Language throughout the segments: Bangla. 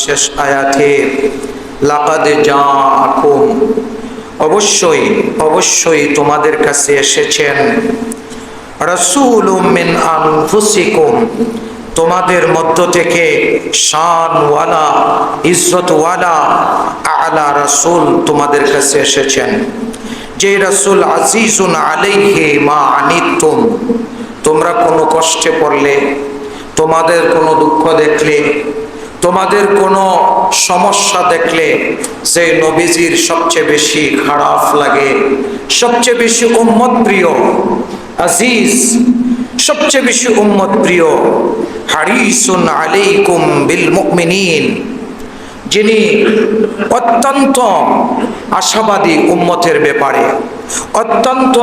শেষ আয়াতে লাকাদ জাআকুম, অবশ্যই অবশ্যই তোমাদের কাছে এসেছেন রাসূলুম মিন আনফুসিকুম, তোমাদের মধ্য থেকে শানওয়ালা ইজ্জতওয়ালা আলা রাসূল তোমাদের কাছে এসেছেন, যে রাসূল আজিজুন আলাইহি মা আনিতুম, তোমরা কোনো কষ্টে পড়লে, তোমাদের কোনো দুঃখ দেখলে, তোমাদের কোনো সমস্যা দেখলে, যে নবীজির সবচেয়ে বেশি খারাপ লাগে, সবচেয়ে বেশি উম্মত প্রিয় আজিজ, সবচেয়ে বেশি উম্মত প্রিয় হারিসুন আলাইকুম বিল মুমিনিন, যিনি অত্যন্ত আশাবাদী উম্মতের ব্যাপারে, অত্যন্ত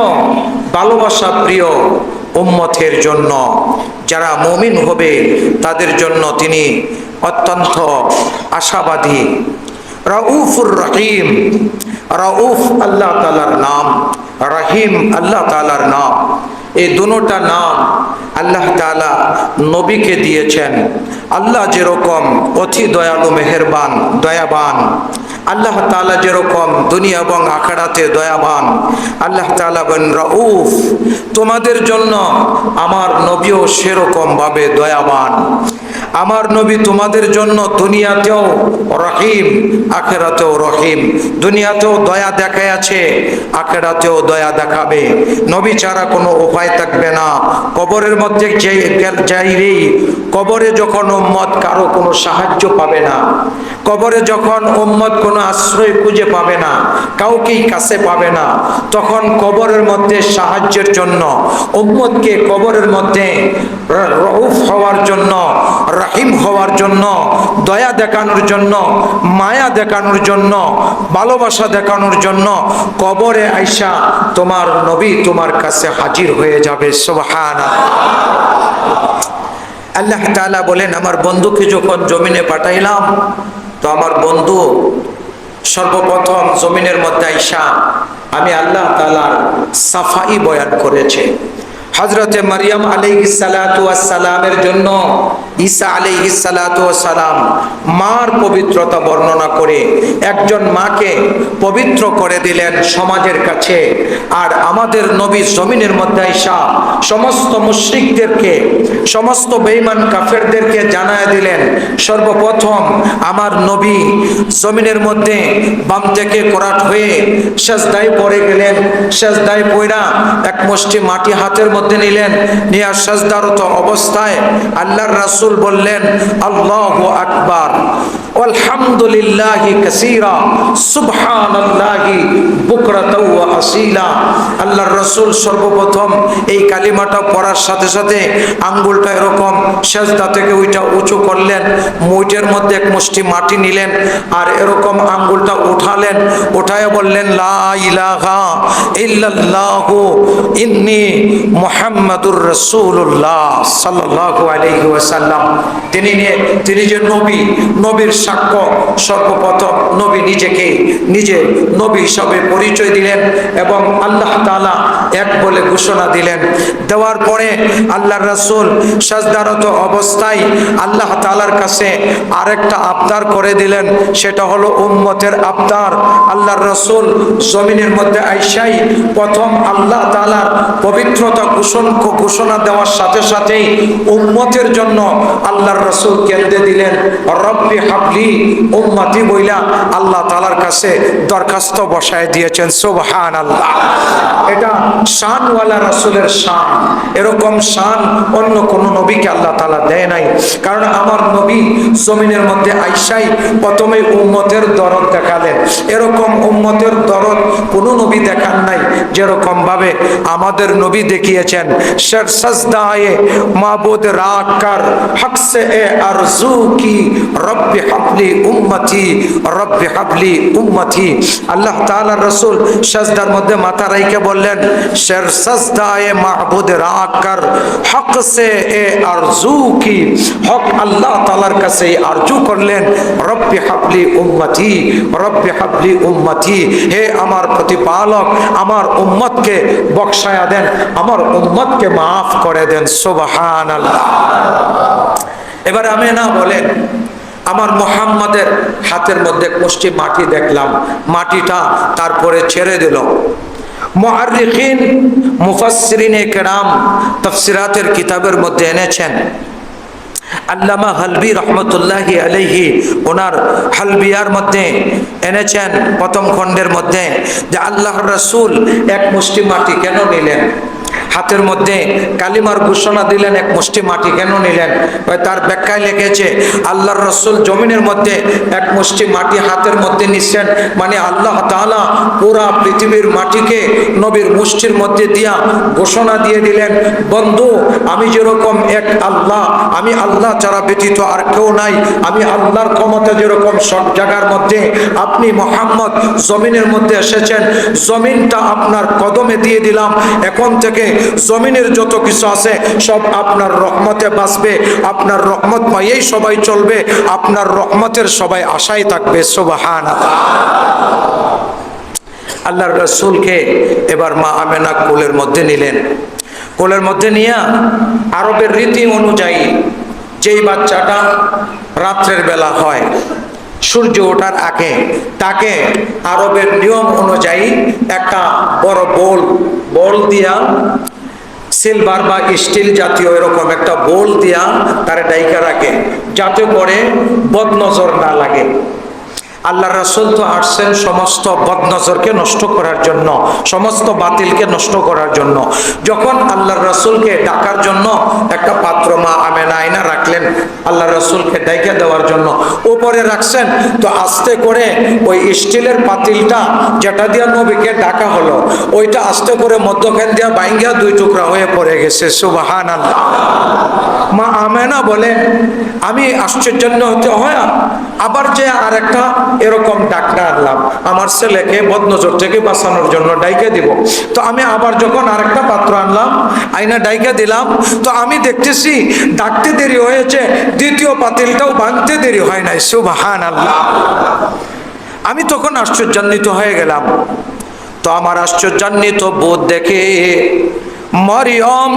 ভালোবাসা প্রিয় উম্মতের জন্য, যারা মুমিন হবে তাদের জন্য তিনি অত্যন্ত আশাবাদী। রাউফুর রহিম, রাউফ আল্লাহ তাআলার নাম, রহিম আল্লাহ তাআলার নাম, এই দুটোটা নাম আল্লাহ তাআলা নবীকে দিয়েছেন। আল্লাহ যেরকম অতি দয়ালু মেহেরবান দয়াবান, আল্লাহ তাআলা যেরকম দুনিয়া এবং আখিরাতে দয়াবান, আল্লাহ তাআলা বলেন রাউফ, তোমাদের জন্য আমার নবীও সেরকম ভাবে দয়াবান। আমার নবী তোমাদের জন্য দুনিয়াতেও রহিম, আখিরাতেও রহিম। দুনিয়াতেও দয়া দেখায় আছে, আখিরাতেও দয়া দেখাবে। নবী ছাড়া কোনো উপায় থাকবে না। কবরের মধ্যে যাইলেই, কবরে যখন উম্মত কারো কোনো সাহায্য পাবে না, কবরে যখন উম্মত কোনো আশ্রয় খুঁজে পাবে না, কাউকেই কাছে পাবে না, তখন কবরের মধ্যে সাহায্যের জন্য উম্মতকে কবরের মধ্যে রউফ হওয়ার জন্য, রহিম হওয়ার জন্য, দয়া দেখানোর জন্য, মায়া দেখানোর জন্য, ভালোবাসা দেখানোর জন্য কবরে আইসা তোমার নবী তোমার কাছে হাজির হয়ে যাবে। সুবহানাল্লাহ। আল্লাহ তাআলা বলেন, আমার বন্ধুকে যখন জমিনে পাঠাইলাম, তো আমার বন্ধু সর্বপ্রথম জমিনের মধ্যে আইসা আমি আল্লাহ তাআলার সাফাই বয়ান করেছে। হযরতে মারিয়াম আলাইহিস সালাতু ওয়াস সালামের জন্য ঈসা আলাইহিস সালাতু ওয়াস সালাম মার পবিত্রতা বর্ণনা করে একজন মাকে পবিত্র করে দিলেন সমাজের কাছে। আর আমাদের নবী জমিনের মধ্যে আইসা সমস্ত মুশরিকদেরকে, সমস্ত বেঈমান কাফেরদেরকে জানায় দিলেন, সর্বপ্রথম আমার নবী জমিনের মধ্যে বাম থেকে কোরাট হয়ে সেজদায় পড়ে গেলেন। সেজদায় পড়া এক মুষ্টি মাটি হাতের মধ্যে নিলেন, নিয়ে সেজদারত অবস্থায় আল্লাহর রাসূল বললেন আল্লাহু আকবার আলহামদুলিল্লাহি কাসীরা সুবহানাল্লাহি বুকরাতাও ওয়া আসীলা। আল্লাহর রাসূল সর্বপ্রথম এই কালিমাটা পড়ার সাথে সাথে আঙ্গুলটা এরকম সেজদা থেকে ওইটা উঁচু করলেন, মুঠের মধ্যে এক মুষ্টি মাটি নিলেন আর এরকম আঙ্গুলটা উঠালেন, উঠায় বললেন লা ইলাহা ইল্লাল্লাহু ইন্নী মুহাম্মাদুর রাসূলুল্লাহ সাল্লাল্লাহু আলাইহি ওয়াসাল্লাম। তিনি যে নবী, নবীর সাক্ষ্য সর্বপ্রথম নবী নিজেকে নিজে নবী হিসাবে পরিচয় দিলেন এবং আল্লাহ তাআলা এক বলে ঘোষণা দিলেন। দেওয়ার পরে আল্লাহর রাসূল সাজদারত অবস্থায় আল্লাহ তাআলার কাছে আরেকটা আবদার করে দিলেন, সেটা হলো উম্মতের আবদার। আল্লাহর রাসূল জমিনের মধ্যে আইসাই প্রথম আল্লাহ তাআলার পবিত্রতা ঘোষণা দেওয়ার সাথে সাথেই উম্মতের জন্য আল্লাহর রাসূল কেঁদে দিলেন, রব্বি হাবলি উম্মতি বইলা আল্লাহ তাআলার কাছে দরখাস্ত বসায় দিয়েছেন। সুবহানাল্লাহ। এটা শানওয়ালা রাসূলের শান। এরকম শান অন্য কোন নবীকে আল্লাহ তাআলা দেয় নাই। কারণ আমার নবী জমিনের মধ্যে আইসাই প্রথমে উম্মতের দরদ দেখালেন। এরকম উম্মতের দরদ কোন নবী দেখান নাই যেরকম ভাবে আমাদের নবী দেখিয়েছেন। সাজদায়ে মাবুদ রাকার হক সে আরজু কি রব্বি হাবলি উম্মতি, রব্বি হাবলি উম্মতি। আল্লাহ তাআলার রাসূল সাজদার মধ্যে মাথা রাইখে বললেন, সাজদায়ে মাবুদ রাকার হক সে আরজু কি, হক আল্লাহ তাআলার কাছে আরজু করলেন, রব্বি হাবলি উম্মতি, রব্বি হাবলি উম্মতি। হে আমার প্রতিপালক, আমার উম্মতকে বখশায়া দেন, আমার উম্মতকে মাফ করে দেন। সুবহানাল্লাহ। এবার আমি না বলেন, আমার মুহাম্মাদের হাতের মধ্যে এক মুষ্টি মাটি দেখলাম, মাটিটা তারপরে ছেড়ে দিল। মুআররিখিন মুফাসসিরিনে কেরাম তাফসিরাতের কিতাবের মধ্যে এনেছেন, আল্লামা হালবি রহমতুল্লাহি আলাইহি ওনার হালবিয়ার মধ্যে এনেছেন প্রথম খণ্ডের মধ্যে, যে আল্লাহর রাসূল এক মুষ্টি মাটি কেন নিলেন, হাতের মধ্যে কালিমার ঘোষণা দিলেন, এক মুষ্টি মাটি কেন নিলেন? তার ব্যাখ্যায় লিখেছে, আল্লাহর রাসূল জমিনের মধ্যে এক মুষ্টি মাটি হাতের মধ্যে নিচ্ছেন, মানে আল্লাহ তাআলা পুরা পৃথিবীর মাটিকে নবীর মুষ্টির মধ্যে দিয়া ঘোষণা দিয়ে দিলেন, বন্ধু আমি যেরকম এক আল্লাহ, আমি আল্লাহ ছাড়া ব্যতীত আর কেউ নাই, আমি আল্লাহর ক্ষমতা যেরকম সব জায়গার মধ্যে, আপনি মুহাম্মদ জমিনের মধ্যে এসেছেন, জমিনটা আপনার কদমে দিয়ে দিলাম, এখন থেকে জমিনের যত কিছু আছে সব আপনার রহমতে বাঁচবে, আপনার রহমত পাইয়েই সবাই চলবে, আপনার রহমতের সবাই আশায় থাকবে। সুবহানাল্লাহ। আল্লাহর রাসূলকে এবার মা আমেনা কোলের মধ্যে নিলেন। কোলের মধ্যে নিয়ে আরবের রীতি অনুযায়ী যেই বাচ্চাটা রাত্রের বেলা হয়, সূর্য ওঠার আগে, তাকে আরবের নিয়ম অনুযায়ী একটা বড় বোল দিয়া, সিলভার বা স্টিল জাতীয় এরকম একটা বোল দিয়া তারে ডাইকা রাখে, যাতে করে বদনজর না লাগে। আল্লাহ রাসূল তো আসছেন সমস্ত বদনজরকে নষ্ট করার জন্য, সমস্ত বাতিলকে নষ্ট করার জন্য। যখন আল্লাহর রাসূলকে ডাকার জন্য একটা পাত্র মা আমেনা আয়না রাখলেন, আল্লাহর রাসূলকে ডাইকা দেওয়ার জন্য উপরে রাখছেন, তো আস্তে করে ওই স্টিলের পাতিলটা যেটা দিয়া নবীকে ডাকা হলো, ওইটা আস্তে করে মধ্যখান দিয়া বাইঙ্গা দুই টুকরা হয়ে পড়ে গেছে। সুবহানাল্লাহ। মা আমেনা বলেন, আমি আশ্চর্যান্বিত হয়ে আবার যে আর একটা এরকম ডাকটা আনলাম, আমার ছেলেকে বদনজর থেকে বাঁচানোর জন্য ডাইকা দিব। তো আমি আবার যখন আরেকটা পাত্র আনলাম, আয়না ডাইকা দিলাম, তো আমি দেখতেছি ডাকতে দেরি হয়েছে, দ্বিতীয় পাতিলটাও ভাঙতে দেরি হয় নাই। সুবহানাল্লাহ। আমি তখন আশ্চর্যান্বিত হয়ে গেলাম। তো আমার আশ্চর্যান্বিত বোধ দেখে মরিয়ম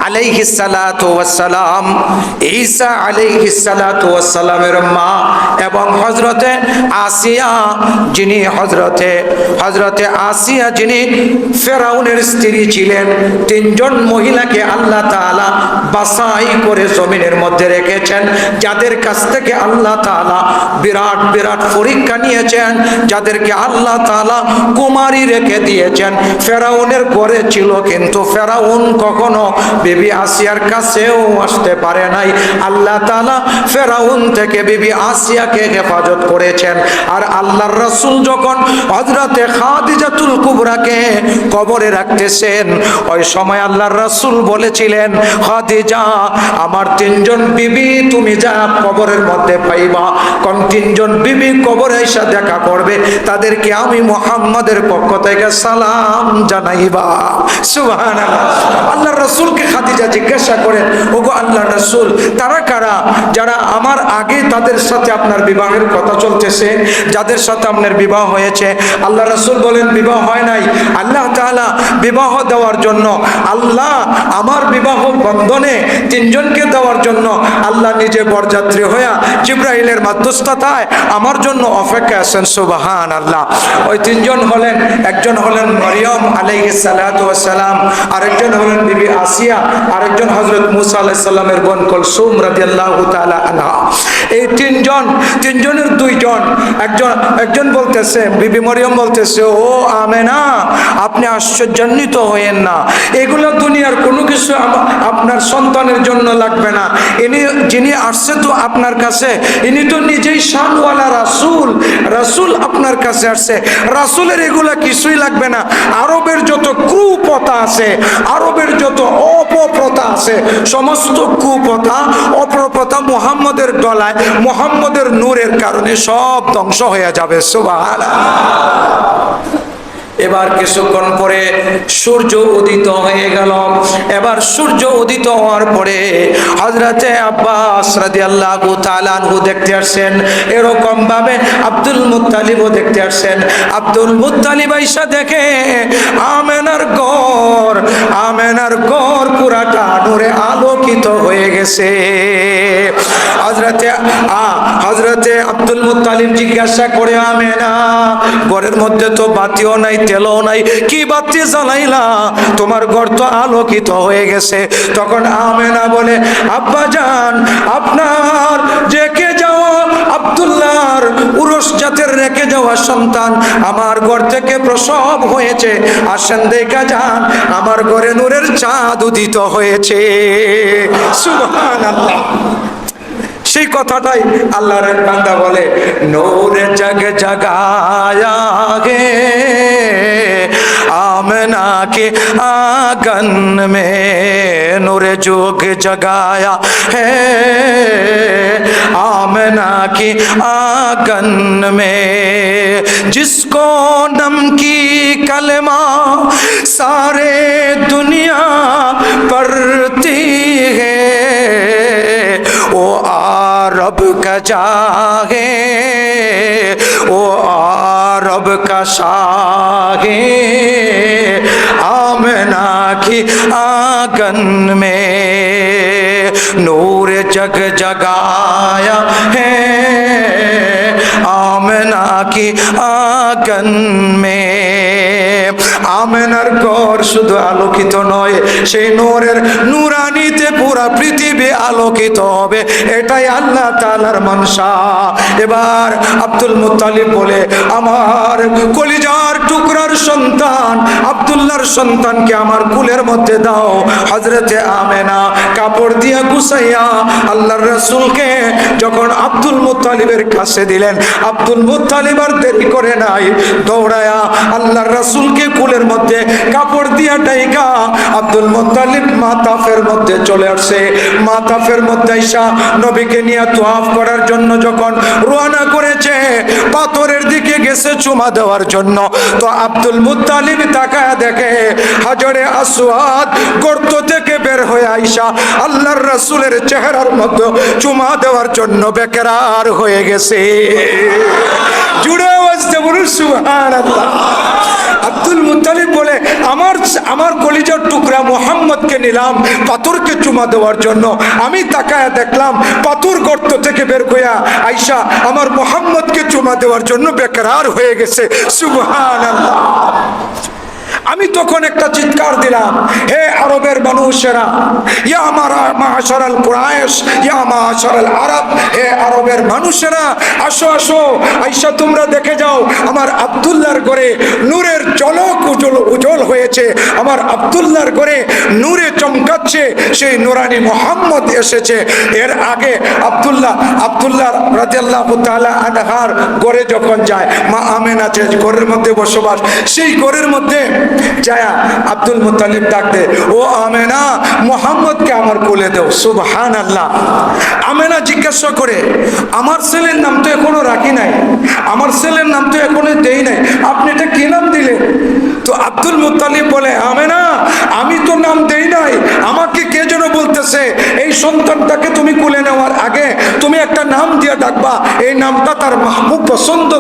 আলাইহিস সালাতু ওয়াস সালাম, ঈসা আলাইহিস সালাতু ওয়াস সালামের মা এবং হযরতে আসিয়া, যিনি হযরতে আসিয়া যিনি ফেরাউনের স্ত্রী ছিলেন, তিনজন মহিলাকে আল্লাহ তাআলা বাছাই করে জমিনের মধ্যে রেখেছেন, যাদের কাছ থেকে আল্লাহ তাআলা বিরাট বিরাট পরীক্ষা নিয়েছেন, যাদেরকে আল্লাহ তাআলা কুমারী রেখে দিয়েছেন। ফেরাউনের ঘরে ছিল, কিন্তু ফেরাউন কখনো বিবি আসিয়ার কাছেও আসতে পারে নাই। আল্লাহ তাআলা ফেরাউন থেকে বিবি আসিয়াকে হেফাজত করেছেন। আর আল্লাহর রাসূল যখন হযরতে খাদিজাতুল কুবরাকে কবরে রাখতেছেন, ওই সময় আল্লাহর রাসূল বলেছিলেন, খাদিজা আমার তিনজন বিবি তুমি যা কবরের মধ্যে পাইবা, কোন তিনজন বিবি কবরে এসে দেখা করবে, তাদেরকে আমি মুহাম্মাদের পক্ষ থেকে সালাম জানাইবা। সুবহানাল্লাহ। আল্লাহর রাসূলকে খাদিজা জিজ্ঞাসা করেন, ওগো আল্লাহর রাসূল, তারা কারা যারা আমার আগে তাদের সাথে আপনার বিবাহের কথা চলতেছে, যাদের সাথে আপনার বিবাহ হয়েছে? আল্লাহর রাসূল বলেন, বিবাহ হয় নাই। আল্লাহ তাআলা বিবাহ দেওয়ার জন্য, আল্লাহ আমার বিবাহ বন্ধনে তিনজনকে দেওয়ার জন্য আল্লাহ নিজে বরযাত্রী হইয়া জিবরাইলের মাধ্যস্থতায় আমার জন্য অপেক্ষা আছেন। সুবহানাল্লাহ। ওই তিনজন হলেন, একজন হলেন মরিয়ম আলাইহিস সালাতু ওয়াস সালাম, আরেকজন হলেন বিবি আসিয়া, আরেকজন হযরত মুসা আলাইহিস সালামের বোন কুলসুম রাদিয়াল্লাহু তাআলা আনহা। এই তিনজনের দুইজন, একজন বলতেছে, বিবি মরিয়ম বলতেছে, ও আমেনা আপনি আশ্চর্যান্বিত হয়েন না, এগুলো দুনিয়ার কোনো কিছু আপনার সন্তানের জন্য লাগবে না। যিনি আসছে তো আপনার কাছে, ইনি তো নিজেই শানওয়ালা রাসূল আপনার কাছে আসছে, রাসূলের এগুলা কিছুই লাগবে না। আরবের যত কুপ্রথা আছে, আরবের যত অপপ্রথা আছে, সমস্ত কুপ্রথা অপপ্রথা মুহাম্মদের গলায়, মুহাম্মদের নূরের কারণে সব ধ্বংস হয়ে যাবে। সুবহানাল্লাহ। এবার কিছুক্ষণ পরে সূর্য উদিত হয়ে গেল। এবার সূর্য উদিত হওয়ার পরে হযরতে আব্বাস রাদিয়াল্লাহু তাআলা আনহু দেখতে আসছেন, এরকম ভাবে আব্দুল মুত্তালিবও দেখতে আসছেন। আব্দুল মুত্তালিব আইসা দেখে আমেনার ঘর পুরাটা নূরে আলোকিত হয়ে গেছে। হযরতে আব্দুল মুত্তালিব জিজ্ঞাসা করে, আমেনা, ঘরের মধ্যে তো বাতিও নাই, তেলও নাই, কি বাতি জ্বালাইলা? তোমার ঘর তো আলোকিত হয়ে গেছে। তখন আমেনা বলে, আব্বাজান, আপনার রেখে যাওয়া আব্দুল্লাহর উরস জাতের রেখে যাওয়া সন্তান আমার ঘর থেকে প্রসব হয়েছে, আসেন দেখা যান, আমার ঘরে নূরের চাঁদ উদিত হয়েছে। সুবহানাল্লাহ। সেই কথাটাই আল্লাহর এক বান্দা বলে, নূরে জগ জগায়া গে आमना के आंगन में, नूरे जोग जगाया है आमना के आंगन में, जिसको नम की कलमा सारे दुनिया पढ़ती है, वो आरब का जागे, वो आरब का शाहे, आमना की आंगन में नूर जग जगाया है, आमना की आंगन में। আমেনার ঘর শুধু আলোকিত নয়, সেই নূরের নূরানিতে পুরা পৃথিবী আলোকিত হবে, এটাই আল্লাহ তাআলার মনসা। এবার আব্দুল মুত্তালিব বলে, আমার কলিজার টুকরার সন্তান আব্দুল্লাহর সন্তানকে আমার কুলের মধ্যে দাও। হযরতে আমেনা কাপড় দিয়ে গুছাইয়া আল্লাহর রাসূলকে যখন আব্দুল মুত্তালিবের কাছে দিলেন, আব্দুল মুত্তালিব আর দেরি করে নাই, দৌড়ায়া আল্লাহর রাসূলকে কুলের মধ্যে কাপড় দিয়া ঢাইকা আব্দুল মুত্তালিব মাতাফের মধ্যে চলে আসছে। মাতাফের মধ্যে আইসা নবীকে নিয়ে তোয়াফ করার জন্য যখন রওনা করেছে, পাথরের দিকে গেছে চুমা দেওয়ার জন্য, তো আব্দুল মুত্তালিব তাকায়া দেখে হাজরে আসওয়াদ গর্ত থেকে বের হয়ে আইসা আল্লাহর রাসূলের চেহারার মধ্যে চুমা দেওয়ার জন্য বেকরার হয়ে গেছে। জুড়ে আওয়াজ দিয়ে বলুন সুবহানাল্লাহ। আব্দুল মুত্তালিব বলে, আমার কলিজার টুকরা মুহাম্মদকে নিলাম পাথরকে চুমা দেওয়ার জন্য, আমি তাকায়া দেখলাম পাথর গর্ত থেকে বের হইয়া আইসা আমার মুহাম্মদকে চুমা দেওয়ার জন্য বেকরার হয়ে গেছে। সুবহানাল্লাহ। আমি তখন একটা চিৎকার দিলাম, হে আরবের মানুষেরা, ইয়া মাশারাল কুরাইশ, ইয়া মাশারাল আরব, হে আরবের মানুষেরা, আসো আসো, আইসা তোমরা দেখে যাও আমার আব্দুল্লাহর ঘরে নূরের ঝলক উজ্জ্বল হয়েছে, আমার আব্দুল্লাহর ঘরে নূরে চমকাচ্ছে, সেই নূরানি মুহাম্মদ এসেছে। এর আগে আব্দুল্লাহ রাদিয়াল্লাহু তাআলা আনহার ঘরে যখন যায়, মা আমেনা যে ঘরের মধ্যে বসবাস, সেই ঘরের মধ্যে যায়া আব্দুল মুত্তালিব ডাক দে, ও আমেনা, মুহাম্মদকে আমার কোলে দাও। সুবহানাল্লাহ। আমেনা জিজ্ঞাসা করে, আমার ছেলের নাম তো এখনো রাখি নাই, আমার ছেলের নাম তো এখনো দেই নাই, আপনি এটা কি নাম দিলেন? তো আব্দুল মুত্তালিব বলে, আমেনা, আমি তো নাম দেই নাই, আমাকে কে যেন বলতেছে এই সন্তানটাকে তুমি কোলে নেওয়ার আগে তুমি একটা নাম দিয়ে ডাকবা, এই নামটা তার মাহবুব পছন্দ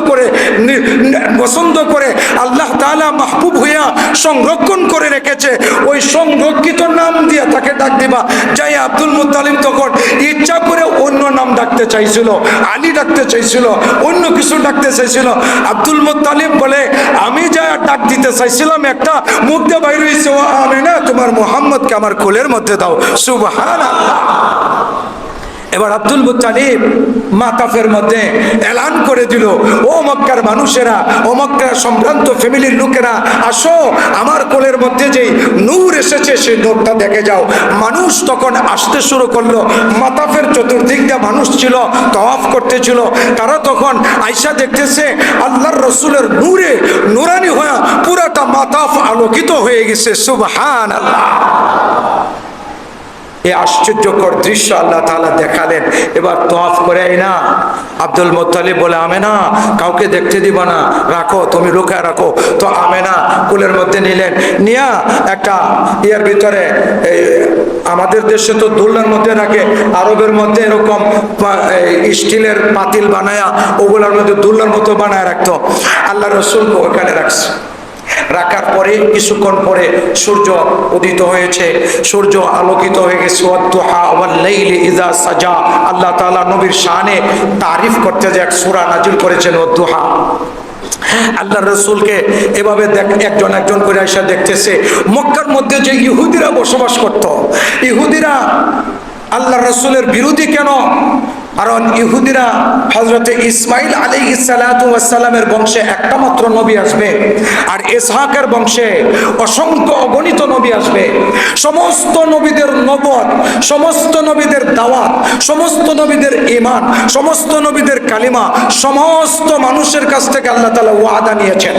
করে আল্লাহ তাআলা মাহবুব হইয়া সংরক্ষণ করে রেখেছে, ওই সংরক্ষিত নাম দিয়ে তাকে ডাক দিবা। যাই আব্দুল মুত্তালিব তখন ইচ্ছা করে অন্য নাম ডাকতে চাইছিল, আলী ডাকতে চাইছিল, অন্য কিছু ডাকতে চাইছিল। আব্দুল মুত্তালিব বলে, আমি যা ডাক দিতে চাইছিলাম একটা, মুখ দিয়ে বাইরে হইছে, ও আমেনা, তোমার মুহাম্মদকে আমার কোলের মধ্যে দাও। সুবহানাল্লাহ। এবার আব্দুল মুত্তালিব মাতাফের মধ্যে এলান করে দিল, ও মক্কার মানুষেরা, ও মক্কার সম্ভ্রান্ত ফ্যামিলির লোকেরা, আসো, আমার কোলের মধ্যে যেই নূর এসেছে সেই নূরটা দেখে যাও। মানুষ তখন আসতে শুরু করলো, মাতাফের চতুর্দিক দিয়ে মানুষ ছিল, তওয়াফ করতেছিল, তারা তখন আয়সা দেখতেছে আল্লাহর রাসূলের নূরে নূরানি হয়ে পুরাটা মাতাফ আলোকিত হয়ে গেছে। সুবহানাল্লাহ। এই আশ্চর্যকর দৃশ্য আল্লাহ তাআলা দেখালেন। এবার তওয়াফ করে না আব্দুল মুত্তালিব বলে, আমেনা কাউকে দেখতে দিব না, রাখো, তুমি লুকায় রাখো। তো আমেনা কুলের মধ্যে নিলেন, নিয়া একটা ইয়ার ভিতরে, আমাদের দেশে তো দোলনার মধ্যে রাখে, আরবের মধ্যে এরকম স্টিলের পাতিল বানায়া ওগুলোর মধ্যে দোলনার মতো বানায় রাখতো। আল্লাহ রাসূলকে ওখানে রাখছে। রাখার পরে কিছুক্ষণ পরে সূর্য উদিত হয়েছে, সূর্য আলোকিত হয়ে গেছে। ওয়াদ-দুহা ওয়াল-লাইলি ইযা সাজা, আল্লাহ তাআলা নবীর শানে তারিফ করতে যে এক সূরা নাজিল করেছেন ওয়াদ-দুহা। আল্লাহ রাসূলকে এভাবে একজন একজন করে আয়েশা দেখতেছে। মক্কার মধ্যে যে ইহুদিরা বসবাস করত, ইহুদিরা আল্লাহ রাসূলের বিরোধী কেন? কারণ ইহুদিরা হযরত ইসমাঈল আলাইহিস সালাতু ওয়াস সালামের বংশে একটা মাত্র নবী আসবে, আর ইসহাকের বংশে অসংখ্য অগণিত নবী আসবে। সমস্ত নবীদের নবুয়ত, সমস্ত নবীদের দাওয়াত, সমস্ত নবীদের ঈমান, সমস্ত নবীদের কালিমা সমস্ত মানুষের কাছ থেকে আল্লাহ তাআলা ওয়াদা নিয়েছেন।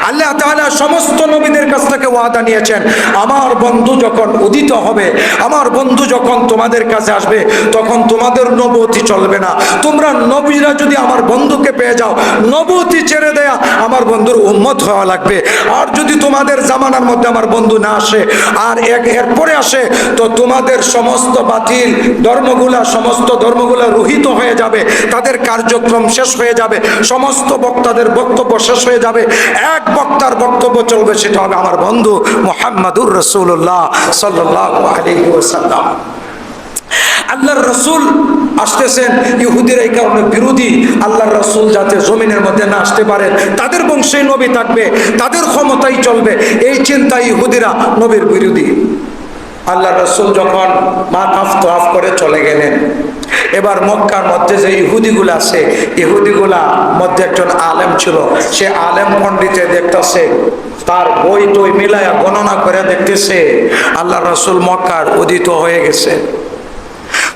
আল্লাহ তাআলা সমস্ত নবীদের কাছ থেকে ওয়াদা নিয়েছেন, আমার বন্ধু যখন উদিত হবে, আমার বন্ধু যখন তোমাদের কাছে আসবে, তখন তোমাদের নবুয়তি চলবে না। তোমরা নবীরা যদি আমার বন্ধুকে পেয়ে যাও, নবুয়তি ছেড়ে দেয়া আমার বন্ধুর উম্মত হওয়া লাগবে। আর যদি তোমাদের জামানার মধ্যে আমার বন্ধু না আসে, আর এরপরে আসে, তো তোমাদের সমস্ত বাতিল ধর্মগুলা, সমস্ত ধর্মগুলা রহিত হয়ে যাবে, তাদের কার্যক্রম শেষ হয়ে যাবে, সমস্ত বক্তাদের বক্তব্য শেষ হয়ে যাবে। এক বক্তার বক্তব্য চলবে, সেটা হবে আমার বন্ধু মুহাম্মাদুর রাসূলুল্লাহ সাল্লাল্লাহু আলাইহি ওয়াসাল্লাম। আল্লাহর রাসূল আসতেছেন, ইহুদিরা এই কারণে বিরোধী, আল্লাহর রাসূল যাতে জমিনের মধ্যে না আসতে পারে, তাদের বংশে নবী থাকবে, তাদের ক্ষমতাই চলবে, এই চিন্তায় ইহুদিরা নবীর বিরোধী। আল্লাহর রাসূল যখন মাতাফ করে চলে গেলেন, এবার মক্কার মধ্যে যে ইহুদিগুলা আছে, ইহুদিগুলা মধ্যে একজন আলেম ছিল, সে আলেম পণ্ডিতে দেখতেছে, তার বই টই মিলায়া গণনা করে দেখতেছে আল্লাহর রাসূল মক্কার উদিত হয়ে গেছে।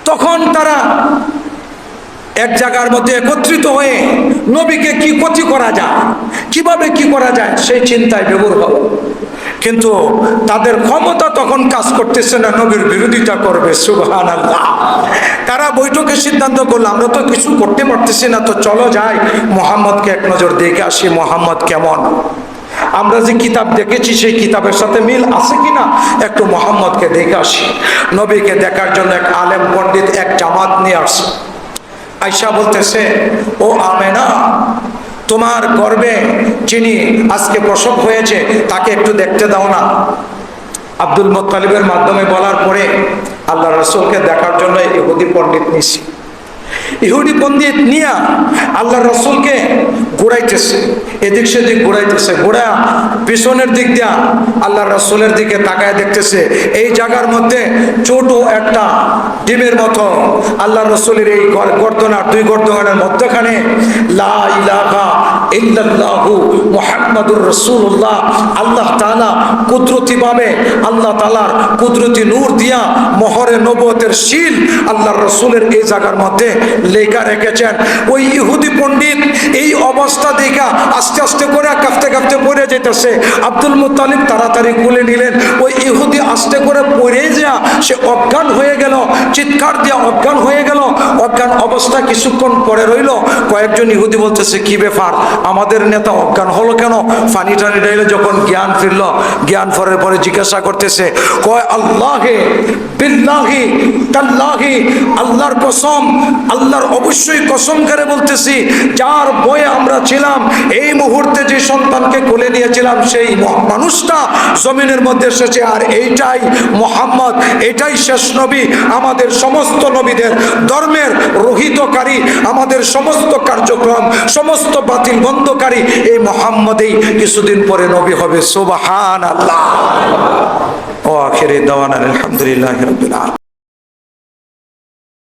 তখন তারা এক জায়গার মধ্যে একত্রিত হয়ে নবীকে কি ক্ষতি করা যায়, কিভাবে কি করা যায় সেই চিন্তায় বিভোর হল। কিন্তু তাদের ক্ষমতা তখন কাজ করতেছে না, নবীর বিরোধিতা করবে। সুবহানাল্লাহ। তারা বৈঠকে সিদ্ধান্ত করলো, আমরা তো কিছু করতে পারতেছি না, তো চলো যাই মুহাম্মদকে এক নজর দেখে আসি, মুহাম্মদ কেমন। আমরা যে কিতাব দেখেছি সেই কিতাবের সাথে মিল আছে কিনা, একটু মুহাম্মদকে দেখে আসি। নবীকে দেখার জন্য এক আলেম পণ্ডিত এক জামাত নিয়ে আসে। আয়েশা বলতেছে, ও আমেনা, তোমার গর্ভে যিনি আজকে প্রসব হয়েছে তাকে একটু দেখতে দাও না। আব্দুল মুত্তালিবের মাধ্যমে বলার পরে আল্লাহ রাসূলকে দেখার জন্য ইহুদি পণ্ডিত নিছি। ইহুদি পণ্ডিত নিয়া আল্লাহ রাসূলকে ঘুরাইতেছে, এদিক সেদিক ঘুরাইতেছে, ঘোরা পিছনের দিক দিয়া আল্লাহ রাসূলের দিকে তাকায় দেখতেছে, এই জায়গার মধ্যে ছোট একটা ডিমের মতো আল্লাহ রাসূলের এই গর্দনার, দুই গর্দনের মধ্যখানে লা ইলাহা ইল্লাল্লাহু মুহাম্মাদুর রাসূলুল্লাহ, আল্লাহ তাআলা কুদরতিভাবে, আল্লাহ তাআলার কুদরতি নূর দিয়া মোহরে নবুয়তের শীল আল্লাহর রাসূলের এই জায়গার মধ্যে লেখা রেখেছেন। ওই ইহুদি পণ্ডিত এই অবস্থা দেখা আস্তে আস্তে করে কাঁপতে কাঁপতে পড়ে যেতেছে। আব্দুল মুত্তালিব তাড়াতাড়ি কোলে নিলেন, ওই ইহুদি আস্তে করে পড়ে যা সে অজ্ঞান হয়ে গেল, চিৎকার দিয়ে অজ্ঞান হয়ে গেল। অজ্ঞান অবস্থা কিছুক্ষণ পরে রইল। কয়েকজন ইহুদি বলতেছে, কি ব্যাপার, আমাদের নেতা অজ্ঞান হলো কেন? পানি টানি ডাইলে যখন জ্ঞান ফিরল, জ্ঞান ফেরার পরে জিজ্ঞাসা করতেছে, কয় আল্লাহে বিল্লাহি তাল্লাহি, আল্লাহর কসম, আল্লাহর অবশ্যই কসম করে বলতেছি, যার বয়ে আমরা ছিলাম, এই মুহূর্তে যে সন্তানকে কোলে নিয়েছিলাম সেই মানুষটা জমিনের মধ্যে এসেছে, আর এইটাই মুহাম্মদ, এটাই শেষ নবী, আমাদের সমস্ত নবীদের ধর্মের রহিতকারী, আমাদের সমস্ত কার্যক্রম, সমস্ত বাতিল বন্ধকারী এই মুহাম্মদেই কিছুদিন পরে নবী হবে। সুবহানাল্লাহ। ও আখিরি দাওয়ানা আলহামদুলিল্লাহি রাব্বিল আলামিন।